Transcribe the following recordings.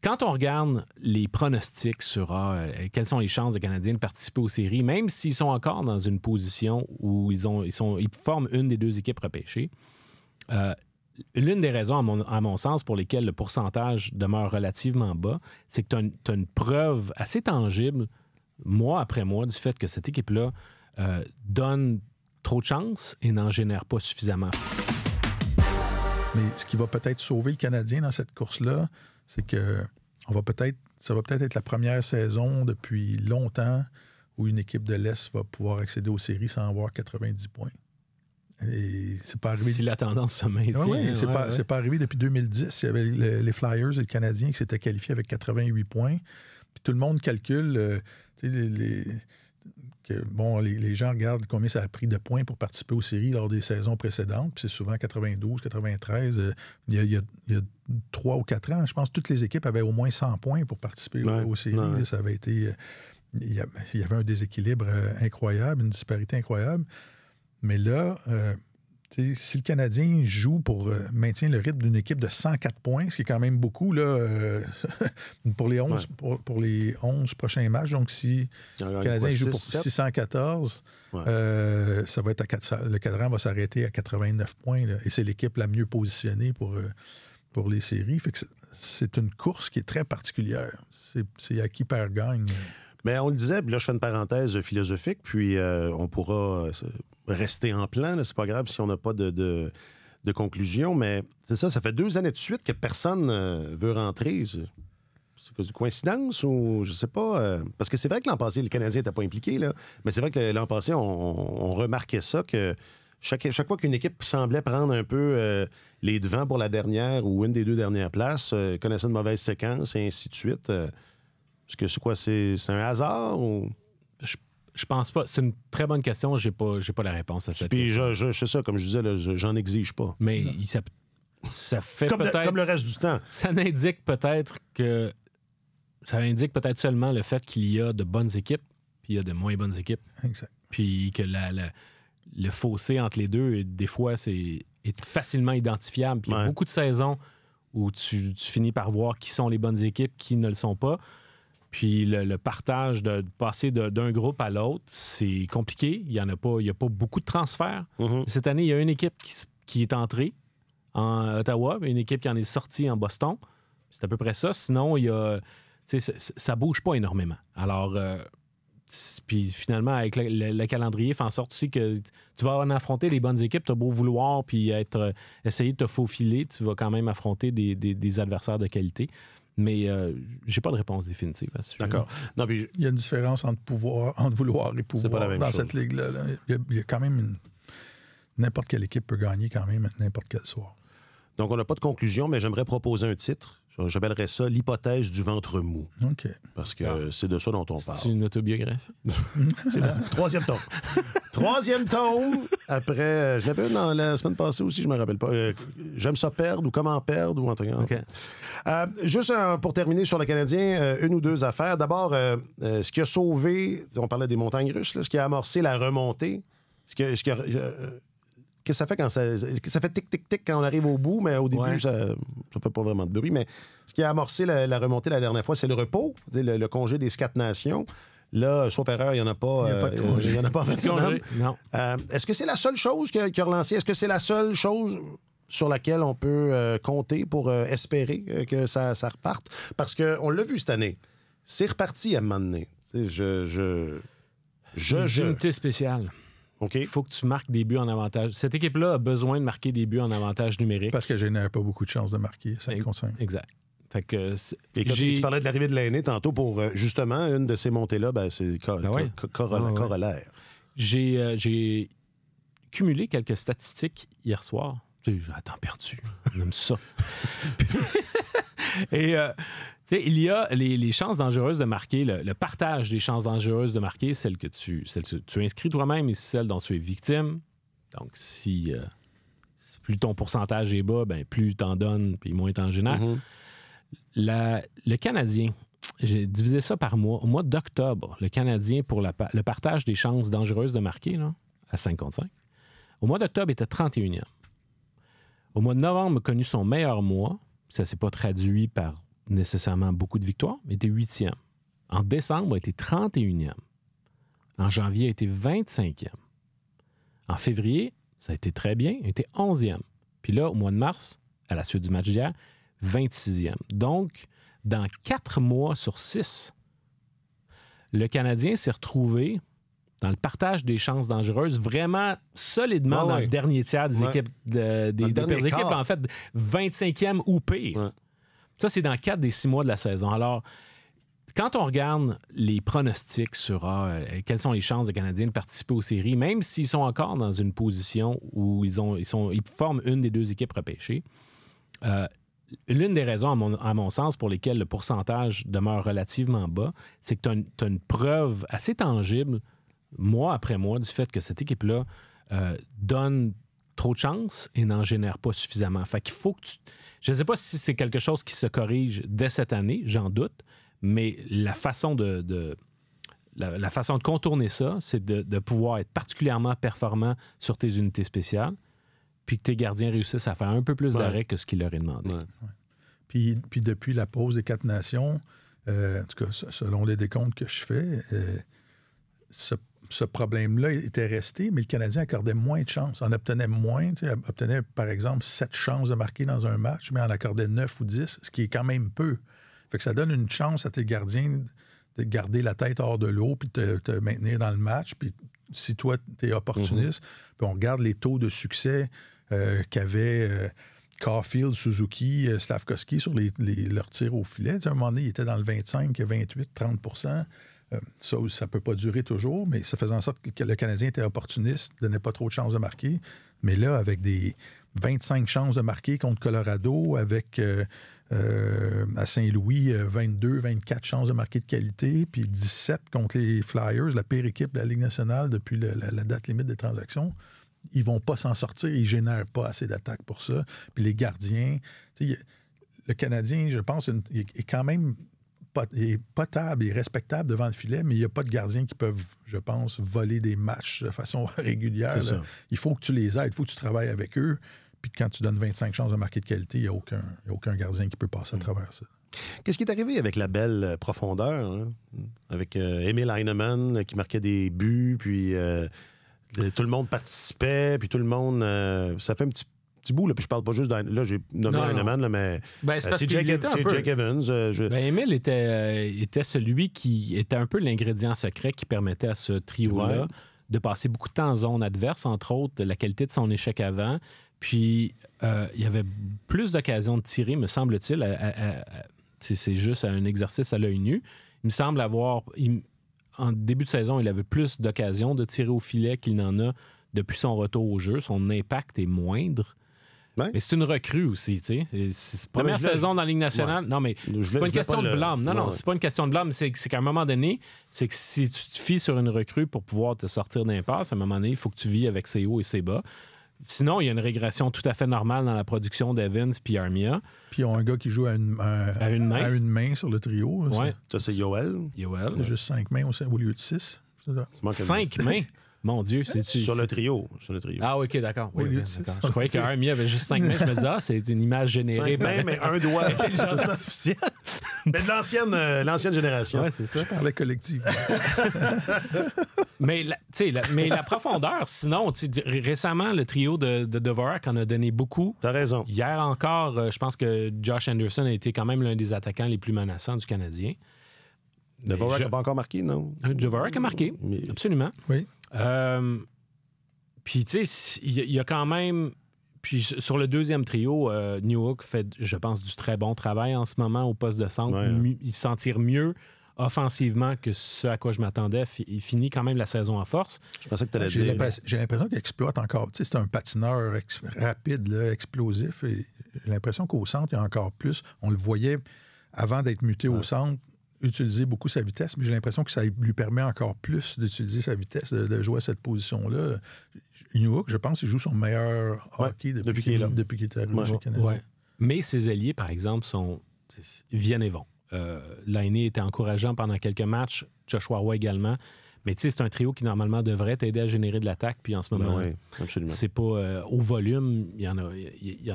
quand on regarde les pronostics sur quelles sont les chances des Canadiens de participer aux séries, même s'ils sont encore dans une position où ils forment une des deux équipes repêchées, l'une des raisons, à mon sens, pour lesquelles le pourcentage demeure relativement bas, c'est que tu as une preuve assez tangible, mois après mois, du fait que cette équipe-là donne trop de chances et n'en génère pas suffisamment. Mais ce qui va peut-être sauver le Canadien dans cette course-là, c'est que ça va peut-être être la première saison depuis longtemps où une équipe de l'Est va pouvoir accéder aux séries sans avoir 90 points. Et c'est pas arrivé. Si la tendance se maintient. Oui, c'est pas arrivé depuis 2010. Il y avait les Flyers et le Canadien qui s'étaient qualifiés avec 88 points. Puis tout le monde calcule les gens regardent combien ça a pris de points pour participer aux séries lors des saisons précédentes. Puis c'est souvent 92, 93. Il y a 3 ou 4 ans, je pense que toutes les équipes avaient au moins 100 points pour participer aux séries. Ouais. Ça avait été... Il y avait un déséquilibre incroyable, une disparité incroyable. Mais là, si le Canadien joue pour maintenir le rythme d'une équipe de 104 points, ce qui est quand même beaucoup là, pour les 11 pour les 11 prochains matchs, donc si le Canadien joue pour 614, ça va être le cadran va s'arrêter à 89 points. Là, et c'est l'équipe la mieux positionnée pour les séries. Fait que c'est une course qui est très particulière. C'est à qui perd gagne. Mais on le disait, puis là, je fais une parenthèse philosophique, puis on pourra rester en plan. Là, c'est pas grave si on n'a pas de conclusion, mais c'est ça fait 2 années de suite que personne veut rentrer. C'est une coïncidence ou je sais pas? Parce que c'est vrai que l'an passé, le Canadien n'était pas impliqué, là, mais c'est vrai que l'an passé, on remarquait ça, que chaque fois qu'une équipe semblait prendre un peu les devants pour la dernière ou une des 2 dernières places, connaissait une mauvaise séquence et ainsi de suite. Est-ce que c'est quoi? C'est un hasard ou... Je pense pas. C'est une très bonne question. J'ai pas la réponse à cette question. Puis je sais ça, comme je disais, là, j'en exige pas. Mais ça fait peut-être... Comme le reste du temps. Ça indique peut-être seulement le fait qu'il y a de bonnes équipes puis il y a de moins bonnes équipes. Exact. Puis que le fossé entre les deux, des fois, est facilement identifiable. Puis il y a beaucoup de saisons où tu finis par voir qui sont les bonnes équipes, qui ne le sont pas. Puis le partage de passer d'un groupe à l'autre, c'est compliqué. Il n'y a pas beaucoup de transferts. Mm-hmm. Cette année, il y a une équipe qui est entrée en Ottawa, une équipe qui en est sortie en Boston. C'est à peu près ça. Sinon, ça bouge pas énormément. Alors, puis finalement, avec le calendrier, fait en sorte aussi que tu vas en affronter les bonnes équipes. Tu as beau vouloir puis essayer de te faufiler, tu vas quand même affronter des adversaires de qualité. Mais j'ai pas de réponse définitive à ce sujet. D'accord. Non, puis il y a une différence entre vouloir et pouvoir c'est pas la même dans chose. cette ligue-là. Là. Il y a quand même n'importe quelle équipe peut gagner quand même n'importe quel soir. Donc, on n'a pas de conclusion, mais j'aimerais proposer un titre. J'appellerais ça l'hypothèse du ventre mou. OK. Parce que c'est de ça dont on parle. C'est une autobiographie? C'est le 3e tome. 3e tome. Après, je l'avais dans la semaine passée aussi, je ne me rappelle pas. J'aime ça perdre ou comment perdre ou en tout cas. Okay. Juste pour terminer sur le Canadien, une ou 2 affaires. D'abord, ce qui a sauvé, on parlait des montagnes russes, là, ce qui a amorcé la remontée, qu'est-ce que ça fait quand ça fait tic-tic-tic quand on arrive au bout, mais au début, ça fait pas vraiment de bruit. Mais ce qui a amorcé la remontée la dernière fois, c'est le repos, le congé des 4 nations. Là, sauf erreur, il n'y en a pas. Il n'y en a pas en fin de semaine. Non. Est-ce que c'est la seule chose qui a relancé? Est-ce que c'est la seule chose sur laquelle on peut compter pour espérer que ça reparte? Parce qu'on l'a vu cette année. C'est reparti à un moment donné. Unité spéciale. Okay. Il faut que tu marques des buts en avantage. Cette équipe-là a besoin de marquer des buts en avantage numérique. Parce qu'elle génère pas beaucoup de chances de marquer 5 contre 5. Exact. Fait que et quand tu parlais de l'arrivée de l'aîné tantôt, pour justement une de ces montées-là, c'est corollaire. J'ai cumulé quelques statistiques hier soir. J'ai à temps perdu. J'aime ça. Et il y a les chances dangereuses de marquer, le partage des chances dangereuses de marquer, celle que tu inscris toi-même et celle dont tu es victime. Donc, si plus ton pourcentage est bas, ben, plus t'en donnes, puis moins t'en génères. Mm-hmm. Le Canadien, j'ai divisé ça par mois. Au mois d'octobre, le Canadien, pour le partage des chances dangereuses de marquer, là, à 5 contre 5, au mois d'octobre, était 31e. Au mois de novembre, a connu son meilleur mois. Ça ne s'est pas traduit par nécessairement beaucoup de victoires, mais était 8e. En décembre, a été 31e. En janvier, a été 25e. En février, ça a été très bien, a été 11e. Puis là, au mois de mars, à la suite du match d'hier, 26e. Donc, dans 4 mois sur 6, le Canadien s'est retrouvé dans le partage des chances dangereuses, vraiment solidement dans le dernier tiers des équipes, des pires équipes, en fait, 25e ou pire. Ouais. Ça, c'est dans 4 des 6 mois de la saison. Alors, quand on regarde les pronostics sur quelles sont les chances des Canadiens de participer aux séries, même s'ils sont encore dans une position où ils forment une des 2 équipes repêchées, l'une des raisons, à mon sens, pour lesquelles le pourcentage demeure relativement bas, c'est que tu as une preuve assez tangible, mois après mois, du fait que cette équipe-là donne trop de chances et n'en génère pas suffisamment. Fait qu'il faut que tu... Je ne sais pas si c'est quelque chose qui se corrige dès cette année, j'en doute, mais la façon de contourner ça, c'est de pouvoir être particulièrement performant sur tes unités spéciales, puis que tes gardiens réussissent à faire un peu plus d'arrêt que ce qu'il leur est demandé. Ouais. Puis depuis la pause des 4 nations, en tout cas, selon les décomptes que je fais, ce problème-là était resté, mais le Canadien accordait moins de chances. On obtenait moins, obtenait par exemple 7 chances de marquer dans un match, mais on accordait 9 ou 10, ce qui est quand même peu. Fait que ça donne une chance à tes gardiens de garder la tête hors de l'eau puis de te maintenir dans le match. Puis si toi, tu es opportuniste, puis on regarde les taux de succès qu'avaient Caulfield, Suzuki, Slafkovský sur leurs tirs au filet. À un moment donné, ils étaient dans le 25, 28, 30 %. Ça ne peut pas durer toujours, mais ça faisait en sorte que le Canadien était opportuniste, ne donnait pas trop de chances de marquer. Mais là, avec des 25 chances de marquer contre Colorado, avec à Saint-Louis, 22, 24 chances de marquer de qualité, puis 17 contre les Flyers, la pire équipe de la Ligue nationale depuis la date limite des transactions, ils ne vont pas s'en sortir, ils ne génèrent pas assez d'attaques pour ça. Puis les gardiens, le Canadien, je pense, est quand même potable et respectable devant le filet, mais il n'y a pas de gardiens qui peuvent, je pense, voler des matchs de façon régulière. Il faut que tu les aides, il faut que tu travailles avec eux. Puis quand tu donnes 25 chances de marquer de qualité, il n'y a aucun gardien qui peut passer à travers ça. Qu'est-ce qui est arrivé avec la belle profondeur, hein? Avec Emil Heinemann qui marquait des buts, puis tout le monde participait, puis tout le monde... ça fait un petit bout, là, puis je parle pas juste là, j'ai nommé Heinemann, là, mais c'est Jake Evans. Emil était celui qui était un peu l'ingrédient secret qui permettait à ce trio-là de passer beaucoup de temps en zone adverse, entre autres, la qualité de son échec avant. Puis, il y avait plus d'occasions de tirer, me semble-t-il. C'est juste un exercice à l'œil nu. Il me semble avoir... en début de saison, il avait plus d'occasions de tirer au filet qu'il n'en a depuis son retour au jeu. Son impact est moindre. Ouais. Mais c'est une recrue aussi, tu sais. C'est la première saison dans la Ligue nationale. Ouais. Non, mais c'est pas une question de blâme. Non, c'est pas une question de blâme. C'est qu'à un moment donné, c'est que si tu te fies sur une recrue pour pouvoir te sortir d'impasse, à un moment donné, il faut que tu vis avec ses hauts et ses bas. Sinon, il y a une régression tout à fait normale dans la production d'Evans puis Armia. Puis ils ont un gars qui joue à une main sur le trio. Ouais. Ça, c'est Yoel. Il y a juste 5 mains au lieu de 6. 5 mains? Mon Dieu, c'est-tu... Sur le trio. Ah, OK, d'accord. Oui, d'accord. Je croyais qu'Armia avait juste 5 mains. Je me disais, c'est une image générée. 5 mains, mais un doigt. Intelligence artificielle. Mais de l'ancienne génération. Oui, c'est ça. Je parlais collectivement. mais la profondeur, sinon, récemment, le trio de Dvorak en a donné beaucoup. T'as raison. Hier encore, je pense que Josh Anderson a été quand même l'un des attaquants les plus menaçants du Canadien. Dvorak n'a pas encore marqué, non? Dvorak a marqué, absolument. Oui. Puis, tu sais, il y a quand même... Puis, sur le deuxième trio, Newhook fait, je pense, du très bon travail en ce moment au poste de centre. Ouais. Il s'en tire mieux offensivement que ce à quoi je m'attendais. Il finit quand même la saison en force. Je pensais que tu allais dire... J'ai l'impression qu'il exploite encore. Tu sais, c'est un patineur rapide, là, explosif. Et j'ai l'impression qu'au centre, il y a encore plus. On le voyait avant d'être muté au centre, utiliser beaucoup sa vitesse, mais j'ai l'impression que ça lui permet encore plus d'utiliser sa vitesse, de jouer à cette position-là. Newhook, je pense, il joue son meilleur hockey depuis qu'il est arrivé au Canada. Ouais. Mais ses alliés, par exemple, viennent et vont. Laine était encourageant pendant quelques matchs, Joshua Roy également. Mais tu sais, c'est un trio qui, normalement, devrait t'aider à générer de l'attaque. Puis en ce moment, c'est pas... au volume, il y en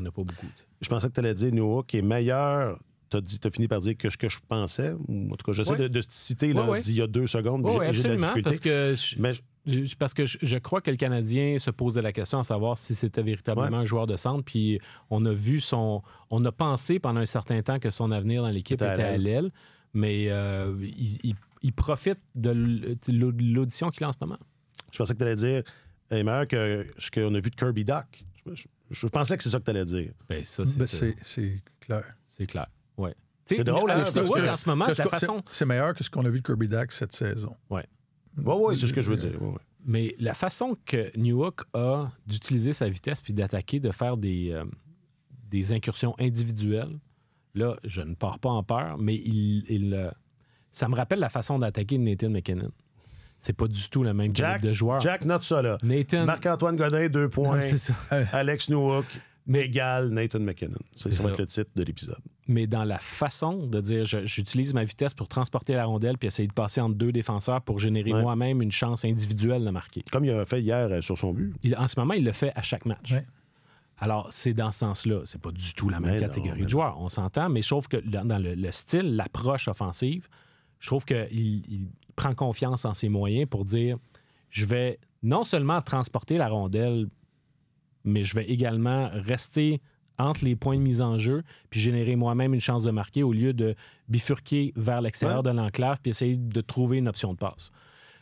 a pas beaucoup. T'sais. Je pensais que tu allais dire Newhook est meilleur t'as fini par dire que ce que je pensais, ou en tout cas, j'essaie de te citer d'il y a 2 secondes, Oui, j'ai de la difficulté. Parce que je crois que le Canadien se posait la question à savoir si c'était véritablement un joueur de centre. Puis on a pensé pendant un certain temps que son avenir dans l'équipe était à l'aile. Mais il profite de l'audition qu'il a en ce moment. Je pensais que tu allais dire est meilleur que ce qu'on a vu de Kirby Dach. Je pensais que c'est ça que tu allais dire. Ben, c'est clair. C'est clair, oui. C'est drôle, parce que en ce moment, la façon... C'est meilleur que ce qu'on a vu de Kirby Dach cette saison. Oui. Oui, c'est ce que je veux dire. Ouais. Mais la façon que Newhook a d'utiliser sa vitesse puis d'attaquer, de faire des incursions individuelles, là, je ne pars pas en peur, mais ça me rappelle la façon d'attaquer de Nathan MacKinnon. C'est pas du tout le même type de joueur. Jack, note ça, là. Marc-Antoine Godin, 2 points. Non, c'est ça. Alex Newhook, égal Nathan MacKinnon. Ça va être le titre de l'épisode. Mais dans la façon de dire, j'utilise ma vitesse pour transporter la rondelle puis essayer de passer entre 2 défenseurs pour générer moi-même une chance individuelle de marquer. Comme il a fait hier sur son but. En ce moment, il le fait à chaque match. Ouais. Alors, c'est dans ce sens-là. C'est pas du tout la même catégorie de joueurs. On s'entend, mais je trouve que dans le style, l'approche offensive, je trouve qu'il prend confiance en ses moyens pour dire, je vais non seulement transporter la rondelle, mais je vais également rester entre les points de mise en jeu puis générer moi-même une chance de marquer au lieu de bifurquer vers l'extérieur de l'enclave puis essayer de trouver une option de passe.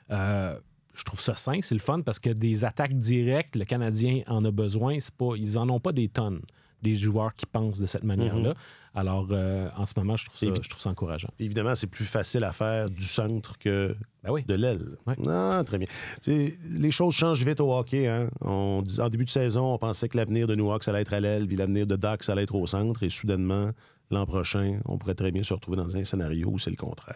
Je trouve ça sain, c'est le fun parce que des attaques directes, le Canadien en a besoin. Ils n'en ont pas des tonnes, des joueurs qui pensent de cette manière-là. Alors, en ce moment, je trouve ça encourageant. Évidemment, c'est plus facile à faire du centre que de l'aile. Ouais. Ah, très bien. Les choses changent vite au hockey. Hein? En début de saison, on pensait que l'avenir de Newhook, ça allait être à l'aile, puis l'avenir de Dach, ça allait être au centre. Et soudainement, l'an prochain, on pourrait très bien se retrouver dans un scénario où c'est le contraire.